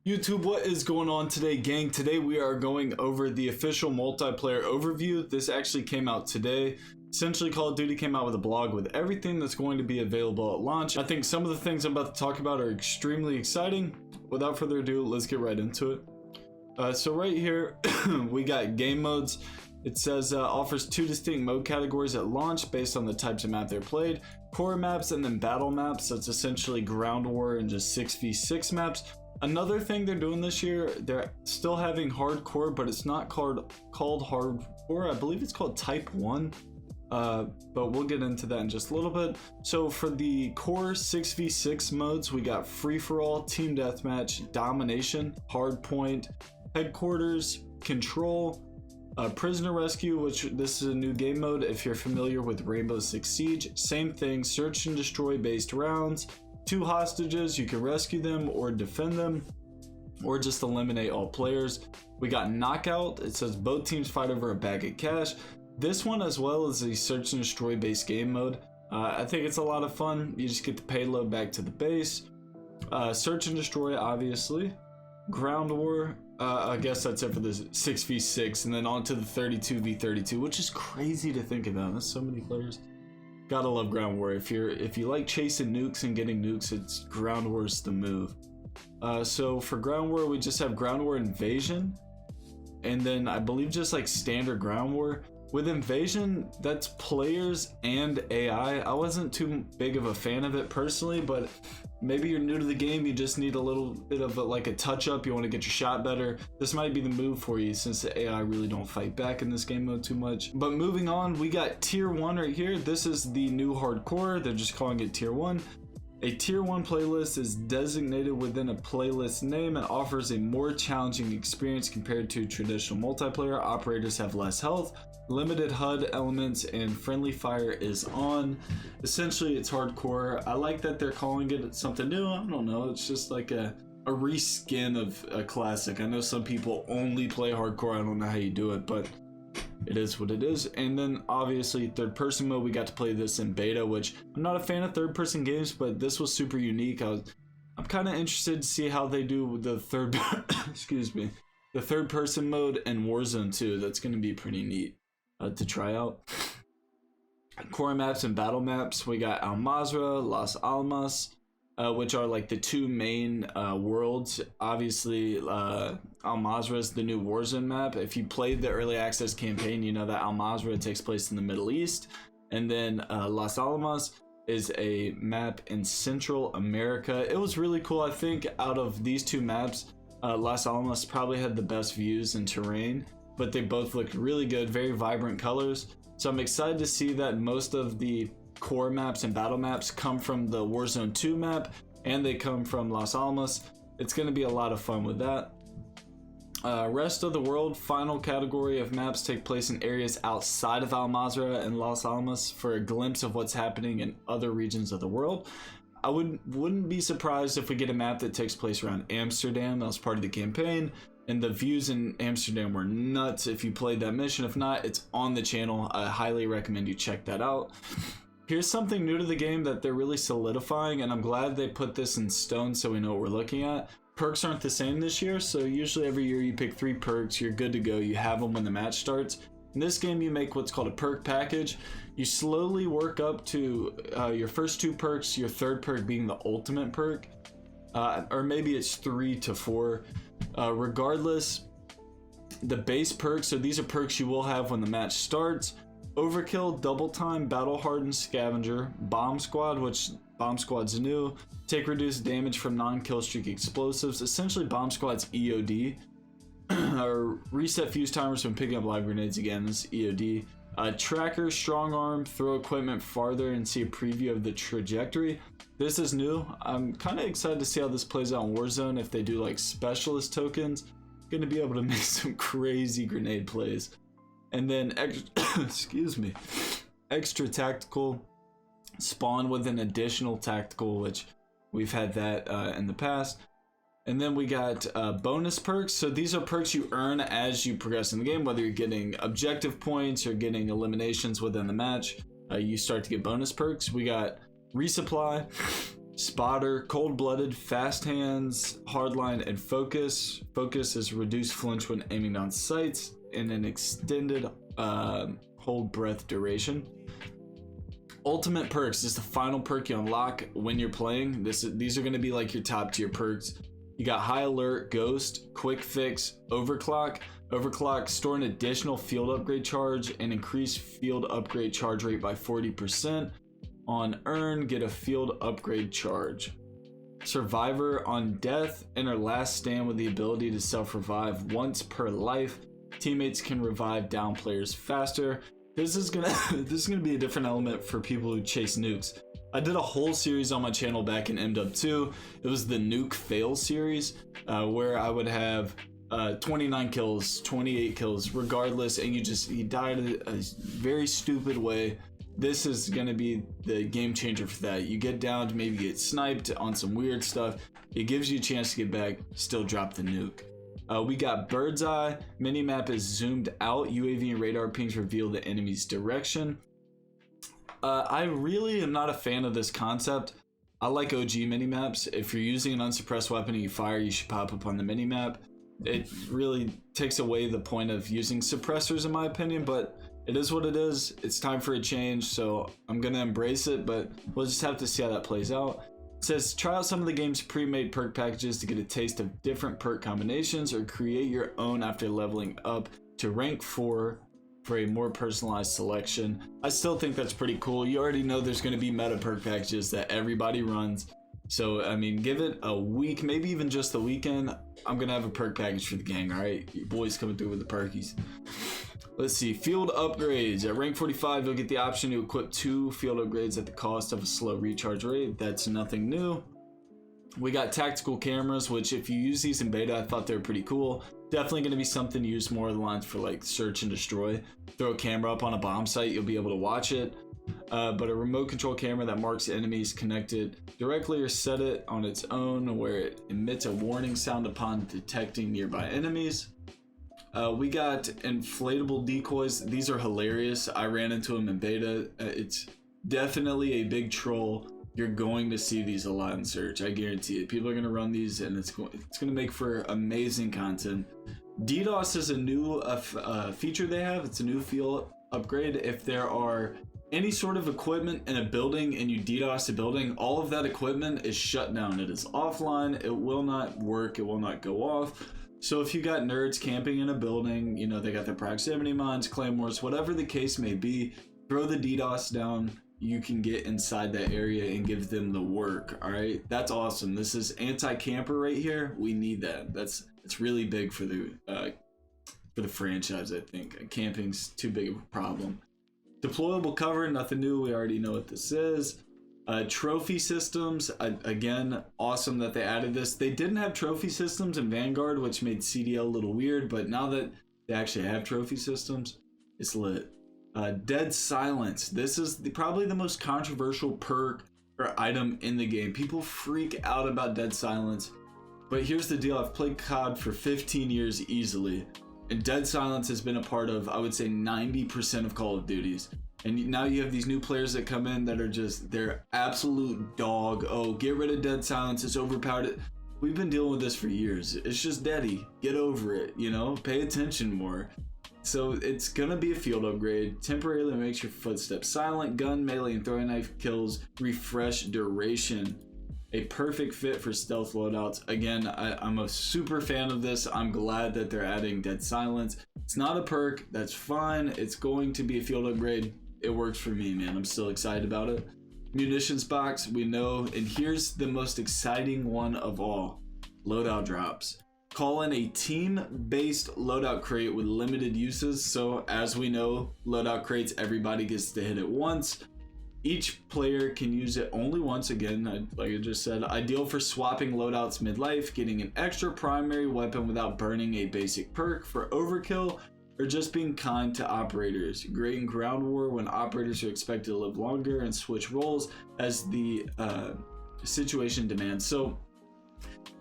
YouTube, what is going on today, gang? Today we are going over the official multiplayer overview. This actually came out today. Essentially, Call of Duty came out with a blog with everything that's going to be available at launch. I think some of the things I'm about to talk about are extremely exciting. Without further ado, let's get right into it. So right here, we got game modes. It says offers two distinct mode categories at launch based on the types of map they're played. Core maps and then battle maps. So it's essentially ground war and just 6v6 maps. Another thing they're doing this year, they're still having hardcore, but it's not called hardcore. I believe it's called type 1. But we'll get into that in just a little bit. So for the core 6v6 modes, we got free-for-all, team deathmatch, domination, hardpoint, headquarters, control, prisoner rescue, which this is a new game mode if you're familiar with Rainbow Six Siege. Same thing, search and destroy based rounds. 2 hostages, you can rescue them or defend them or just eliminate all players. We got knockout. It says both teams fight over a bag of cash. This one, as well as a search and destroy based game mode. I think it's a lot of fun. You just get the payload back to the base. Search and destroy, obviously. Ground war, I guess that's it for the 6v6, and then on to the 32v32, which is crazy to think about. That's so many players. Gotta love ground war. If you like chasing nukes and getting nukes, it's ground war's the move. So for ground war, we just have ground war invasion, and then I believe just like standard ground war. With invasion, that's players and AI. I wasn't too big of a fan of it personally, but maybe you're new to the game, you just need a little bit of a touch up, you want to get your shot better. This might be the move for you since the AI really don't fight back in this game mode too much. But moving on, we got tier 1 right here. This is the new hardcore. They're just calling it tier 1. A tier 1 playlist is designated within a playlist name and offers a more challenging experience compared to traditional multiplayer. Operators have less health, limited HUD elements, and friendly fire is on. Essentially, it's hardcore. I like that they're calling it something new. I don't know, it's just like a reskin of a classic. I know some people only play hardcore. I don't know how you do it, but it is what it is. And then obviously third person mode, we got to play this in beta, which I'm not a fan of third person games, but this was super unique. I'm kind of interested to see how they do the third excuse me, the third person mode and Warzone 2. That's going to be pretty neat to try out. Core maps and battle maps, we got Al Mazrah, Las Almas, which are like the two main worlds. Obviously, Al Mazrah is the new Warzone map. If you played the early access campaign, you know that Al Mazrah takes place in the Middle East, and then Las Almas is a map in Central America. It was really cool. I think out of these two maps, Las Almas probably had the best views and terrain, but they both looked really good, very vibrant colors. So I'm excited to see that most of the core maps and battle maps come from the Warzone 2 map, and they come from Las Almas. It's going to be a lot of fun with that. Rest of the world, final category of maps take place in areas outside of Al Mazrah and Las Almas for a glimpse of what's happening in other regions of the world. I wouldn't be surprised if we get a map that takes place around Amsterdam. That was part of the campaign, and the views in Amsterdam were nuts if you played that mission. If not, it's on the channel. I highly recommend you check that out. Here's something new to the game that they're really solidifying, and I'm glad they put this in stone so we know what we're looking at. Perks aren't the same this year, so usually every year you pick 3 perks, you're good to go, you have them when the match starts. In this game, you make what's called a perk package. You slowly work up to your first 2 perks, your third perk being the ultimate perk, or maybe it's 3 to 4. Regardless, the base perks, so these are perks you will have when the match starts. Overkill, double time, battle hardened scavenger, bomb squad, which bomb squad's new, take reduced damage from non-killstreak explosives. Essentially bomb squad's EOD, or reset fuse timers when picking up live grenades. Again, is EOD. Tracker, strong arm, throw equipment farther and see a preview of the trajectory. This is new. I'm kind of excited to see how this plays out in Warzone. If they do like specialist tokens, gonna be able to make some crazy grenade plays. And then excuse me, extra tactical, spawn with an additional tactical, which we've had that in the past. And then we got bonus perks. So these are perks you earn as you progress in the game, whether you're getting objective points or getting eliminations within the match. You start to get bonus perks. We got resupply, Spotter, cold-blooded, fast hands, hardline, and focus. Focus is reduced flinch when aiming down sights and an extended hold breath duration. Ultimate perks is the final perk you unlock when you're playing. These are going to be like your top tier perks. You got High Alert, Ghost, Quick Fix, Overclock. Overclock, store an additional field upgrade charge and increase field upgrade charge rate by 40%. On Earn, get a field upgrade charge. Survivor, on death, enter last stand with the ability to self-revive once per life. Teammates can revive down players faster. This is gonna be a different element for people who chase nukes. I did a whole series on my channel back in MW2. It was the nuke fail series, where I would have 29 kills, 28 kills, regardless, and you died a very stupid way. This is gonna be the game changer for that. You get down to maybe get sniped on some weird stuff. It gives you a chance to get back, still drop the nuke. We got Bird's Eye. Minimap is zoomed out. UAV and radar pings reveal the enemy's direction. I really am not a fan of this concept. I like OG minimaps. If you're using an unsuppressed weapon and you fire, you should pop up on the minimap. It really takes away the point of using suppressors, in my opinion, but it is what it is. It's time for a change, so I'm gonna embrace it, but we'll just have to see how that plays out. It says, try out some of the game's pre-made perk packages to get a taste of different perk combinations, or create your own after leveling up to rank 4 for a more personalized selection. I still think that's pretty cool. You already know there's going to be meta perk packages that everybody runs. So, I mean, give it a week, maybe even just the weekend. I'm going to have a perk package for the gang, all right? Your boys coming through with the perkies. Let's see, field upgrades. At rank 45, you'll get the option to equip 2 field upgrades at the cost of a slow recharge rate. That's nothing new. We got tactical cameras, which if you use these in beta, I thought they were pretty cool. Definitely going to be something to use more of the lines for like search and destroy. Throw a camera up on a bomb site, you'll be able to watch it. But a remote control camera that marks enemies connected directly, or set it on its own where it emits a warning sound upon detecting nearby enemies. We got inflatable decoys. These are hilarious. I ran into them in beta. It's definitely a big troll. You're going to see these a lot in search. I guarantee it. People are going to run these, and it's going to make for amazing content. DDoS is a new feature they have. It's a new field upgrade. If there are any sort of equipment in a building and you DDoS a building, all of that equipment is shut down. It is offline. It will not work. It will not go off. So if you got nerds camping in a building, you know, they got their proximity mines, claymores, whatever the case may be, throw the DDoS down. You can get inside that area and give them the work. All right, that's awesome. This is anti-camper right here. We need that. It's really big for the franchise. I think camping's too big of a problem. Deployable cover, nothing new. We already know what this is. Trophy systems, again, awesome that they added this. They didn't have trophy systems in Vanguard, which made CDL a little weird, but now that they actually have trophy systems, it's lit. Dead Silence. This is probably the most controversial perk or item in the game. People freak out about Dead Silence, but here's the deal. I've played COD for 15 years easily, and Dead Silence has been a part of, I would say, 90% of Call of Duties. And now you have these new players that come in that are just, they're absolute dog. Oh, get rid of Dead Silence, it's overpowered. We've been dealing with this for years. It's just deady. Get over it, you know? Pay attention more. So it's gonna be a field upgrade. Temporarily makes your footsteps silent. Gun, melee, and throwing knife kills refresh duration. A perfect fit for stealth loadouts. Again, I'm a super fan of this. I'm glad that they're adding Dead Silence. It's not a perk, that's fine. It's going to be a field upgrade. It works for me, man. I'm still excited about it. Munitions box, we know. And here's the most exciting one of all. Loadout drops. Call in a team-based loadout crate with limited uses. So as we know, loadout crates, everybody gets to hit it once. Each player can use it only once. Again, like I just said, ideal for swapping loadouts mid-life, getting an extra primary weapon without burning a basic perk for overkill, or just being kind to operators. Great in ground war when operators are expected to live longer and switch roles as the situation demands. So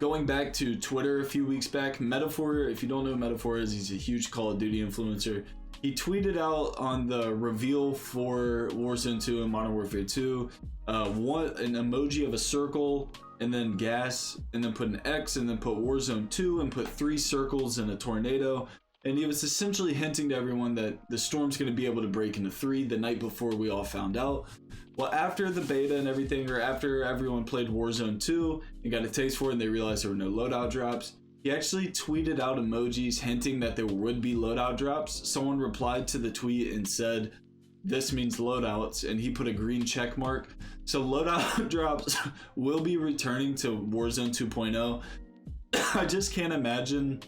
going back to Twitter a few weeks back, Metaphor, if you don't know who Metaphor is, he's a huge Call of Duty influencer. He tweeted out on the reveal for Warzone 2 and Modern Warfare 2 an emoji of a circle and then gas, and then put an X, and then put Warzone 2 and put 3 circles and a tornado. And he was essentially hinting to everyone that the storm's going to be able to break into 3 the night before we all found out. Well, after the beta and everything, or after everyone played Warzone 2 and got a taste for it and they realized there were no loadout drops, he actually tweeted out emojis hinting that there would be loadout drops. Someone replied to the tweet and said, "This means loadouts," and he put a green check mark. So loadout drops will be returning to Warzone 2.0. I just can't imagine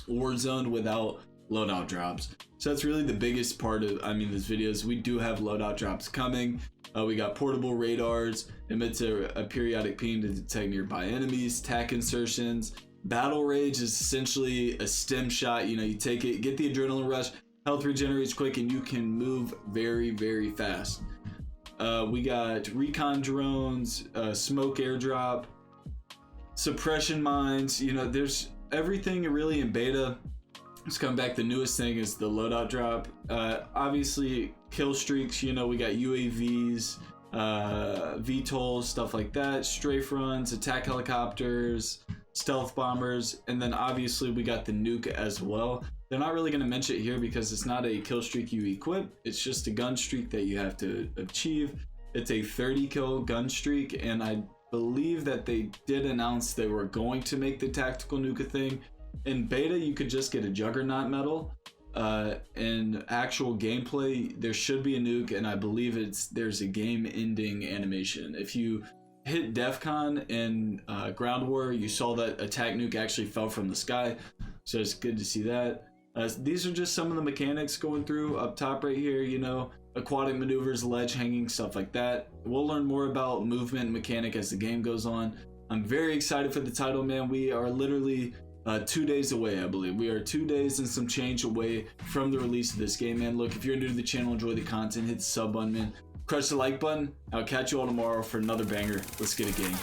Warzone without loadout drops. So that's really the biggest part of this video is we do have loadout drops coming. We got portable radars, emits a periodic ping to detect nearby enemies, tac insertions. Battle rage is essentially a stim shot. You take it, get the adrenaline rush, health regenerates quick, and you can move very, very fast. We got recon drones, smoke airdrop, suppression mines. There's everything really in beta. Let's come back. The newest thing is the loadout drop. Obviously, Killstreaks. We got UAVs, VTOLs, stuff like that. Strafe runs, attack helicopters, stealth bombers, and then obviously we got the nuke as well. They're not really going to mention it here because it's not a kill streak you equip. It's just a gun streak that you have to achieve. It's a 30 kill gun streak, and I believe that they did announce they were going to make the tactical nuke a thing. In beta, you could just get a juggernaut medal. In actual gameplay, there should be a nuke, and I believe there's a game-ending animation. If you hit DEFCON in Ground War, you saw that attack nuke actually fell from the sky, so it's good to see that. These are just some of the mechanics going through up top right here. Aquatic maneuvers, ledge hanging, stuff like that. We'll learn more about movement mechanic as the game goes on. I'm very excited for the title, man. We are literally 2 days away, I believe. We are 2 days and some change away from the release of this game, man. Look, if you're new to the channel, enjoy the content, hit the sub button, man. Crush the like button. I'll catch you all tomorrow for another banger. Let's get a game.